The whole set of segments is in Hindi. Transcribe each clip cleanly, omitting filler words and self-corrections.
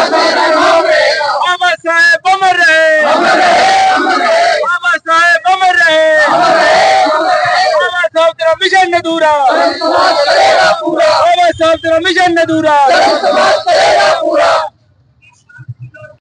बाबा साहेब अमर रहे, बाबा साहेब अमर रहे, बाबा साहब तेरा मिशन अधूरा, बाबा साहब तेरा मिशन अधूरा।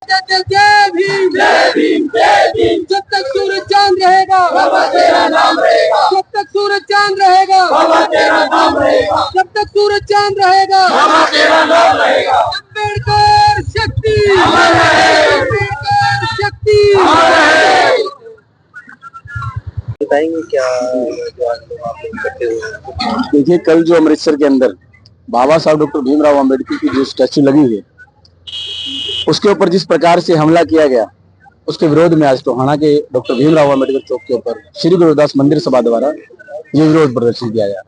जय भीम, जय भीम, जय भीम। जब तक सूरज चांद रहेगा बाबा तेरा नाम रहेगा, जब तक सूरज चांद रहेगा बाबा तेरा नाम रहेगा, जब तक सूरज चांद रहेगा बाबा तेरा नाम रहेगा। अम्बेडकर शक्ति अमर रहे, अम्बेडकर शक्ति अमर रहे। बताएंगे क्या जो आज लोग आप लोग करते हुए? देखिए, कल जो अमृतसर के अंदर बाबा साहब डॉक्टर भीमराव अंबेडकर की जो स्टैचू लगी हुई है, उसके ऊपर जिस प्रकार से हमला किया गया, उसके विरोध में आज टोहाना के डॉक्टर भीमराव अंबेडकर चौक के ऊपर श्री गुरुदास मंदिर सभा द्वारा ये विरोध प्रदर्शन किया गया।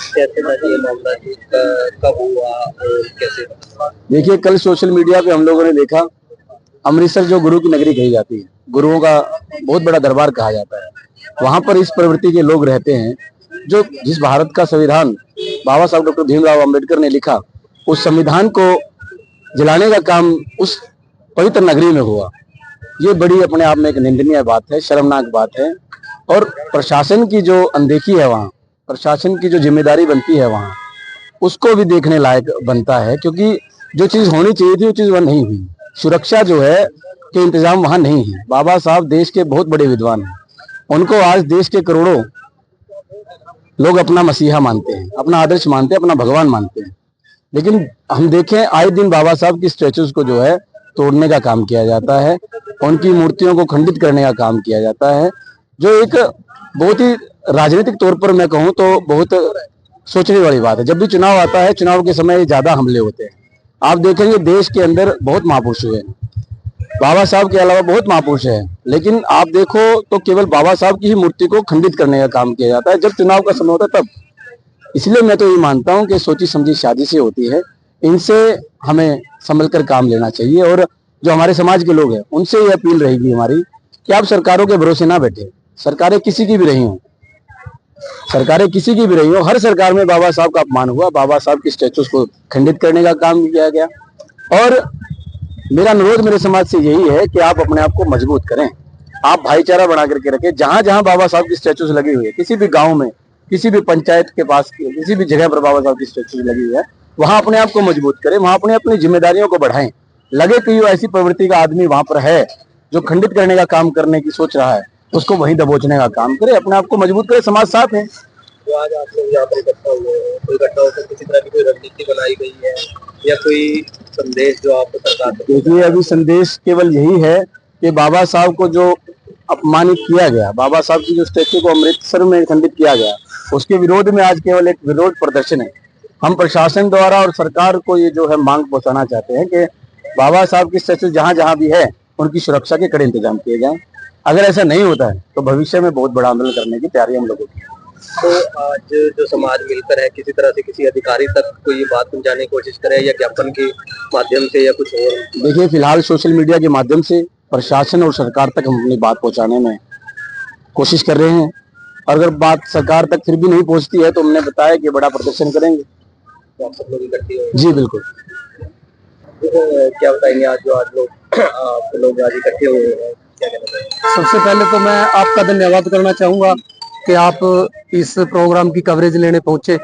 कैसे था ये मामला, कब हुआ और कैसे? देखिए, कल सोशल मीडिया पे हम लोगों ने देखा, अमृतसर जो गुरु की नगरी कही जाती है, गुरुओं का बहुत बड़ा दरबार कहा जाता है, वहां पर इस प्रवृत्ति के लोग रहते हैं जो जिस भारत का संविधान बाबा साहब डॉक्टर भीमराव अंबेडकर ने लिखा, उस संविधान को जलाने का काम उस पवित्र नगरी में हुआ। ये बड़ी अपने आप में एक निंदनीय बात है, शर्मनाक बात है। और प्रशासन की जो अनदेखी है वहाँ, प्रशासन की जो जिम्मेदारी बनती है वहाँ, उसको भी देखने लायक बनता है, क्योंकि जो चीज होनी चाहिए थी वो चीज वह नहीं हुई। सुरक्षा जो है के इंतजाम वहाँ नहीं है। बाबा साहब देश के बहुत बड़े विद्वान हैं, उनको आज देश के करोड़ों लोग अपना मसीहा मानते हैं, अपना आदर्श मानते हैं, अपना भगवान मानते हैं। लेकिन हम देखें, आए दिन बाबा साहब की स्टैचूज को जो है तोड़ने का काम किया जाता है, उनकी मूर्तियों को खंडित करने का काम किया जाता है, जो एक बहुत ही राजनीतिक तौर पर मैं कहूँ तो बहुत सोचने वाली बात है। जब भी चुनाव आता है, चुनाव के समय ज्यादा हमले होते हैं। आप देखेंगे देश के अंदर बहुत महापुरुष हुए हैं, बाबा साहब के अलावा बहुत महापुरुष हैं, लेकिन आप देखो तो केवल बाबा साहब की ही मूर्ति को खंडित करने का काम किया जाता है जब चुनाव का समय होता है तब। इसलिए मैं तो ये मानता हूँ कि सोची समझी शादी से होती है, इनसे हमें संभल कर काम लेना चाहिए। और जो हमारे समाज के लोग हैं, उनसे ये अपील रहेगी हमारी कि आप सरकारों के भरोसे ना बैठे। सरकारें किसी की भी रही हों, सरकारें किसी की भी रही हो, हर सरकार में बाबा साहब का अपमान हुआ, बाबा साहब की स्टैचूज को खंडित करने का काम किया गया। और मेरा अनुरोध मेरे समाज से यही है कि आप अपने आप को मजबूत करें, आप भाईचारा बना करके रखें। जहां जहां बाबा साहब की स्टैचूज लगी हुई है, किसी भी गांव में, किसी भी पंचायत के पास, किसी भी जगह पर बाबा साहब की स्टैचूज लगी हुई है, वहां अपने आप को मजबूत करें, वहां अपने अपनी जिम्मेदारियों को बढ़ाएं। लगे कि ये ऐसी प्रवृत्ति का आदमी वहां पर है जो खंडित करने का काम करने की सोच रहा है, उसको वहीं दबोचने का काम करे, अपने आप को मजबूत करे। समाज साथ है। जो आज आप लोग यहाँ पर इकट्ठा हुए हैं, कोई इकट्ठा होकर किसी तरह की कोई रणनीति बनाई गई है या कोई संदेश जो आप सरकार को? देखिए, अभी संदेश केवल यही है कि बाबा साहब को जो अपमानित किया गया, बाबा साहब की जो स्टैचू को अमृतसर में खंडित किया गया, उसके विरोध में आज केवल एक विरोध प्रदर्शन है। हम प्रशासन द्वारा और सरकार को ये जो है मांग पहुंचाना चाहते हैं कि बाबा साहब की स्टैचू जहां जहां भी है, उनकी सुरक्षा के कड़े इंतजाम किए जाएं। अगर ऐसा नहीं होता है तो भविष्य में बहुत बड़ा आंदोलन करने की तैयारी हम लोगों की। तो आज जो समाज मिलकर है, किसी तरह से किसी अधिकारी तक कोई ये बात पहुंचाने की कोशिश करे या ज्ञापन के माध्यम से या कुछ और? देखिए, फिलहाल सोशल मीडिया के माध्यम से प्रशासन और सरकार तक हम अपनी बात पहुंचाने में कोशिश कर रहे हैं। अगर बात सरकार तक फिर भी नहीं पहुंचती है तो हमने बताया कि बड़ा प्रदर्शन करेंगे। तो आप सब लोग इकट्ठे हो? जी बिल्कुल। क्या बताएंगे आज जो आज लोग आज इकट्ठे हुए हैं, क्या कहना चाहिए? सबसे पहले तो मैं आपका धन्यवाद करना चाहूंगा कि आप इस प्रोग्राम की कवरेज लेने पहुंचे।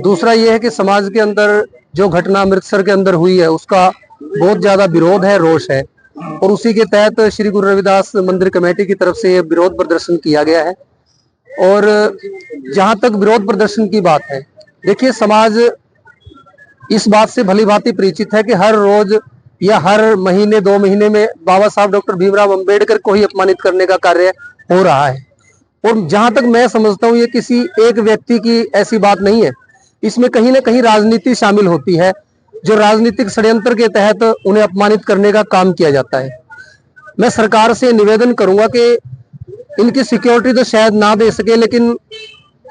दूसरा ये है कि समाज के अंदर जो घटना अमृतसर के अंदर हुई है उसका बहुत ज्यादा विरोध है, रोष है, और उसी के तहत श्री गुरु रविदास मंदिर कमेटी की तरफ से ये विरोध प्रदर्शन किया गया है। और जहां तक विरोध प्रदर्शन की बात है, देखिए, समाज इस बात से भली भांति परिचित है कि हर रोज या हर महीने 2 महीने में बाबा साहब डॉक्टर भीमराव अंबेडकर को ही अपमानित करने का कार्य हो रहा है। और जहां तक मैं समझता हूं, ये किसी एक व्यक्ति की ऐसी बात नहीं है, इसमें कहीं ना कहीं राजनीति शामिल होती है, जो राजनीतिक षड्यंत्र के तहत उन्हें अपमानित करने का काम किया जाता है। मैं सरकार से निवेदन करूंगा कि इनकी सिक्योरिटी तो शायद ना दे सके, लेकिन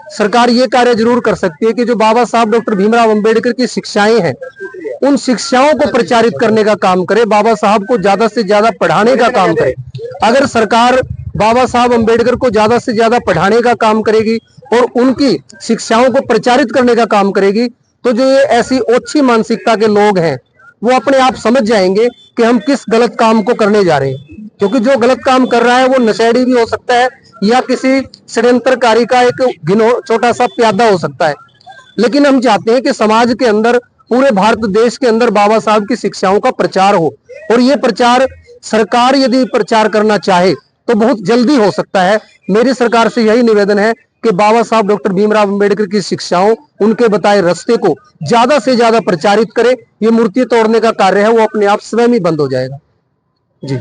सरकार ये कार्य जरूर कर सकती है कि जो बाबा साहब डॉक्टर भीमराव अंबेडकर की शिक्षाएं हैं, उन शिक्षाओं को प्रचारित करने का काम करे, बाबा साहब को ज्यादा से ज्यादा पढ़ाने का काम करे। अगर सरकार बाबा साहब अंबेडकर को ज्यादा से ज्यादा पढ़ाने का काम करेगी और उनकी शिक्षाओं को प्रचारित करने का काम करेगी, तो जो ये ऐसी ओछी मानसिकता के लोग हैं वो अपने आप समझ जाएंगे कि हम किस गलत काम को करने जा रहे हैं। क्योंकि जो गलत काम कर रहा है वो नशेड़ी भी हो सकता है या किसी षड्यंत्रकारी का एक छोटा सा प्यादा हो सकता है। लेकिन हम चाहते हैं कि समाज के अंदर, पूरे भारत देश के अंदर बाबा साहब की शिक्षाओं का प्रचार हो, और ये प्रचार सरकार यदि प्रचार करना चाहे तो बहुत जल्दी हो सकता है। मेरी सरकार से यही निवेदन है कि बाबा साहब डॉक्टर भीमराव अंबेडकर की शिक्षाओं, उनके बताए रास्ते को ज्यादा से ज्यादा प्रचारित करे। ये मूर्ति तोड़ने का कार्य है वो अपने आप स्वयं ही बंद हो जाएगा। जी।